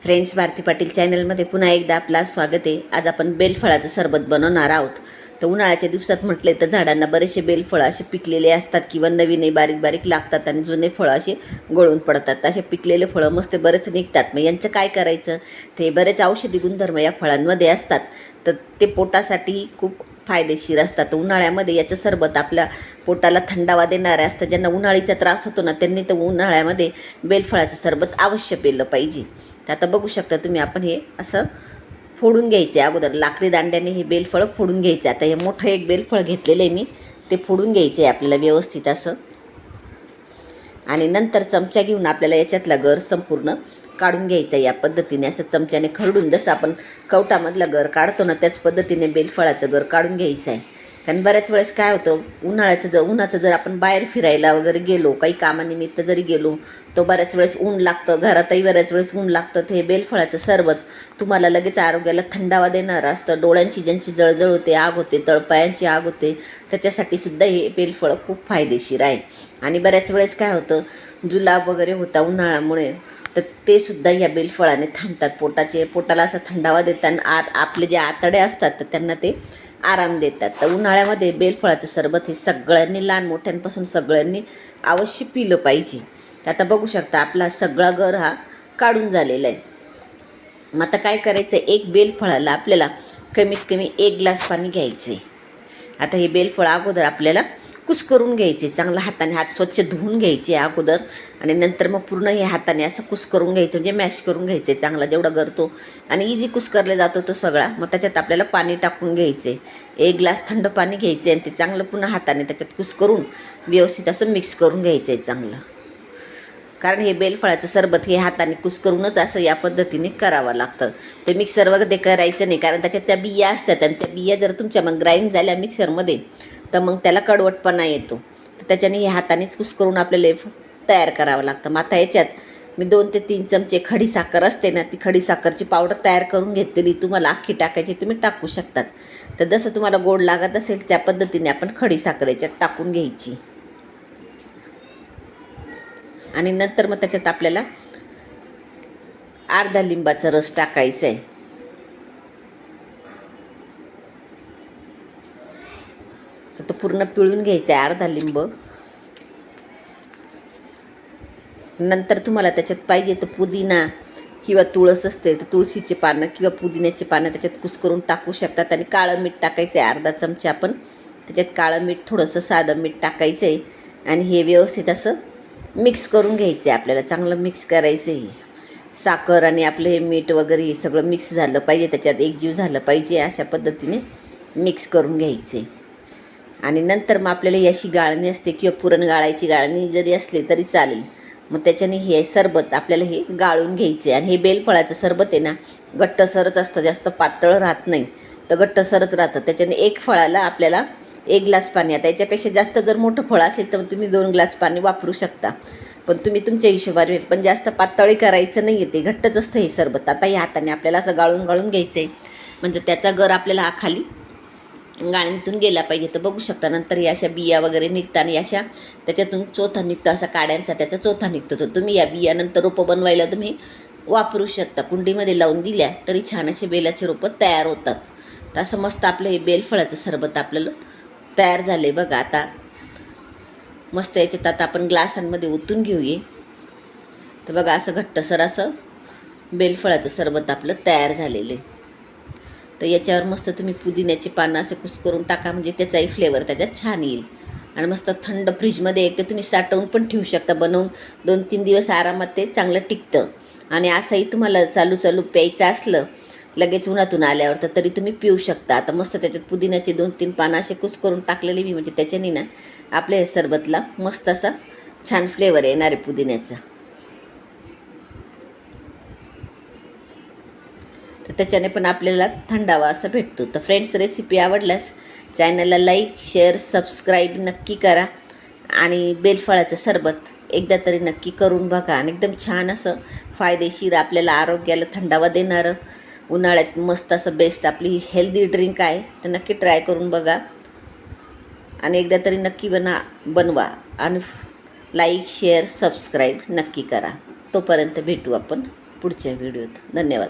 Friends, Bharti Patil चॅनलमध्ये पुन्हा एकदा आपला स्वागत आहे. आज आपण बेलफळाचं सरबत बनवणार आहोत. तर उन्हाळ्याच्या दिवसात म्हटले तर झाडांना बरेचसे बेलफळं असे पिकलेले असतात किंवा नवीनही बारीक बारीक लागतात आणि जुने फळं असे गळून पडतात. असे पिकलेले फळं मस्त बरेच निघतात. मग यांचं काय करायचं, ते बरेच औषधी गुणधर्म या फळांमध्ये असतात. तर ते पोटासाठी खूप फायदेशीर असतात. उन्हाळ्यामध्ये याचं सरबत आपल्या पोटाला थंडावा देणारं असतं. ज्यांना उन्हाळीचा त्रास होतो ना, त्यांनी तर उन्हाळ्यामध्ये बेलफळाचं सरबत अवश्य पिलं पाहिजे. तर आता बघू शकता तुम्ही, आपण हे असं फोडून घ्यायचे. अगोदर लाकडी दांड्याने हे बेलफळं फोडून घ्यायचे. आता हे मोठं एक बेलफळ घेतलेलं आहे मी, ते फोडून घ्यायचे आहे आपल्याला व्यवस्थित असं. आणि नंतर चमचा घेऊन आपल्याला याच्यातला गर संपूर्ण काढून घ्यायचा. या पद्धतीने असं चमच्याने खरडून, जसं आपण कवटामधला गर काढतो ना, त्याच पद्धतीने बेलफळाचं गर काढून घ्यायचं आहे. कारण बऱ्याच वेळेस काय होतं, उन्हाचं जर आपण बाहेर फिरायला वगैरे गेलो, काही कामानिमित्त जरी गेलो, तो बऱ्याच वेळेस ऊन लागतं, घरातही बऱ्याच वेळेस ऊन लागतं. तर हे बेलफळाचं सरबत तुम्हाला लगेच आरोग्याला थंडावा देणारं असतं. डोळ्यांची ज्यांची जळजळ होते, आग होते, तळपायांची आग होते, त्याच्यासाठी सुद्धा हे बेलफळं खूप फायदेशीर आहे. आणि बऱ्याच वेळेस काय होतं, जुलाब वगैरे होता उन्हाळ्यामुळे, तर ते सुद्धा या बेलफळाने थांबतात. पोटाला असा थंडावा देतात. आपले जे आतडे असतात तर त्यांना ते आराम देतात. तर उन्हाळ्यामध्ये बेलफळाचं सरबत हे सगळ्यांनी, लहान मोठ्यांपासून सगळ्यांनी अवश्य पिलं पाहिजे. तर आता बघू शकता आपला सगळा गर हा काढून झालेला आहे. मग आता काय करायचं आहे, एक बेलफळाला आपल्याला कमीत कमी 1 ग्लास पाणी घ्यायचं आहे. आता हे बेलफळ अगोदर आपल्याला कुस्करून घ्यायचे, चांगला हाताने हात स्वच्छ धुवून घ्यायचे अगोदर. आणि नंतर मग पूर्ण हे हाताने असं कुस्करून घ्यायचं, म्हणजे मॅश करून घ्यायचे चांगला, जेवढा गरतो आणि इझी कुस्करला जातो तो सगळा. मग त्याच्यात आपल्याला पाणी टाकून घ्यायचे. 1 ग्लास थंड पाणी घ्यायचे आणि ते चांगलं पुन्हा हाताने त्याच्यात कुस्करून व्यवस्थित असं मिक्स करून घ्यायचं आहे चांगलं. कारण हे बेलफळाचं सरबत हे हाताने कुस्करूनच असं या पद्धतीने करावं लागतं. ते मिक्सर वगैरे करायचं नाही, कारण त्याच्यात त्या बिया असतात आणि त्या बिया जर तुमच्या मग ग्राइंड झाल्या मिक्सरमध्ये, तर मग त्याला कडवटपणा येतो. तर त्याच्याने हे हातानेच कुस्करून आपल्याला तयार करावं लागतं. मग आता याच्यात मी 2 ते 3 चमचे खडीसाखर असते ना, ती खडीसाखरची पावडर तयार करून घेतलेली. तुम्हाला अख्खी टाकायची, तुम्ही टाकू शकतात. तर जसं तुम्हाला गोड लागत असेल त्या पद्धतीने आपण खडीसाखर याच्यात टाकून घ्यायची. आणि नंतर मग त्याच्यात आपल्याला अर्धा लिंबाचा रस टाकायचा आहे. असं तो पूर्ण पिळून घ्यायचा आहे अर्धा लिंब. नंतर तुम्हाला त्याच्यात पाहिजे तर पुदिना किंवा तुळस असते, तर तुळशीचे पानं किंवा पुदिन्याचे पानं त्याच्यात कुस्करून टाकू शकतात. आणि काळं मीठ टाकायचं आहे अर्धा चमचा. आपण त्याच्यात काळं मीठ, थोडंसं साधं मीठ टाकायचं आहे. आणि हे व्यवस्थित असं मिक्स करून घ्यायचं आहे. आपल्याला चांगलं मिक्स करायचं आहे. साखर आणि आपलं हे मीठ वगैरे हे सगळं मिक्स झालं पाहिजे, त्याच्यात एकजीव झालं पाहिजे. अशा पद्धतीने मिक्स करून घ्यायचे. आणि नंतर मग आपल्याला ही अशी गाळणी असते किंवा पुरण गाळायची गाळणी जरी असली तरी चालेल. मग त्याच्याने हे सरबत आपल्याला हे गाळून घ्यायचे. आणि हे बेलफळाचं सरबत आहे ना, घट्टसरच असतं, जास्त पातळ राहत नाही, तर घट्टसरच राहतं. त्याच्याने एक फळाला आपल्याला 1 ग्लास पाणी. आता याच्यापेक्षा जास्त जर मोठं फळ असेल तर मग तुम्ही 2 ग्लास पाणी वापरू शकता, पण तुम्ही तुमच्या हिशोबाने. पण जास्त पातळी करायचं नाही आहे, ते घट्टच असतं हे सरबत. आता या हाताने आपल्याला असं गाळून गाळून घ्यायचं आहे, म्हणजे त्याचा गर आपल्याला खाली गाळणीतून गेला पाहिजे. तर बघू शकता नंतर या अशा बिया वगैरे निघतात आणि अशा त्याच्यातून चोथा निघतो, असा काड्यांचा त्याचा चोथा निघतो. तर तुम्ही या बियानंतर रोपं बनवायला तुम्ही वापरू शकता. कुंडीमध्ये लावून दिल्या तरी छान असे बेलाचे रोपं तयार होतात. तर असं मस्त आपलं हे बेलफळाचं सरबत आपल्याला तयार झालं आहे बघा. आता मस्त याच्यात आता आपण ग्लासांमध्ये ओतून घेऊया. तर बघा असं घट्टसर असं बेलफळाचं सरबत आपलं तयार झालेलं आहे. तर याच्यावर मस्त तुम्ही पुदिन्याची पानं असं कुस्करून टाका, म्हणजे त्याचाही फ्लेवर त्याच्यात छान येईल. आणि मस्त थंड फ्रीजमध्ये एक तर तुम्ही साठवून पण ठेवू शकता. बनवून 2-3 दिवस आरामात ते चांगलं टिकतं. आणि असंही तुम्हाला चालू चालू प्यायचं असलं लगेच उन्हातून आल्यावर, तर तरी तुम्ही पिऊ शकता. आता मस्त त्याच्यात पुदिन्याचे 2-3 पानं असे कुस्करून टाकलेले मी, म्हणजे त्याच्याने ना आपल्या हे सरबतला मस्त असा छान फ्लेवर येणार आहे पुदिन्याचा. तर त्याच्याने पण आपल्याला थंडावा असं भेटतो. तर फ्रेंड्स, रेसिपी आवडल्यास चॅनलला लाईक, शेअर, सबस्क्राईब नक्की करा. आणि बेलफळाचं सरबत एकदा तरी नक्की करून बघा. आणि एकदम छान असं फायदेशीर, आपल्याला आरोग्याला थंडावा देणारं, उन्हाळ्यात मस्त असं बेस्ट आपली हेल्दी ड्रिंक आहे. तर नक्की ट्राय करून बघा आणि एकदा तरी नक्की बनवा. आणि लाईक, शेअर, सबस्क्राईब नक्की करा. तोपर्यंत भेटू आपण पुढच्या व्हिडिओत. धन्यवाद.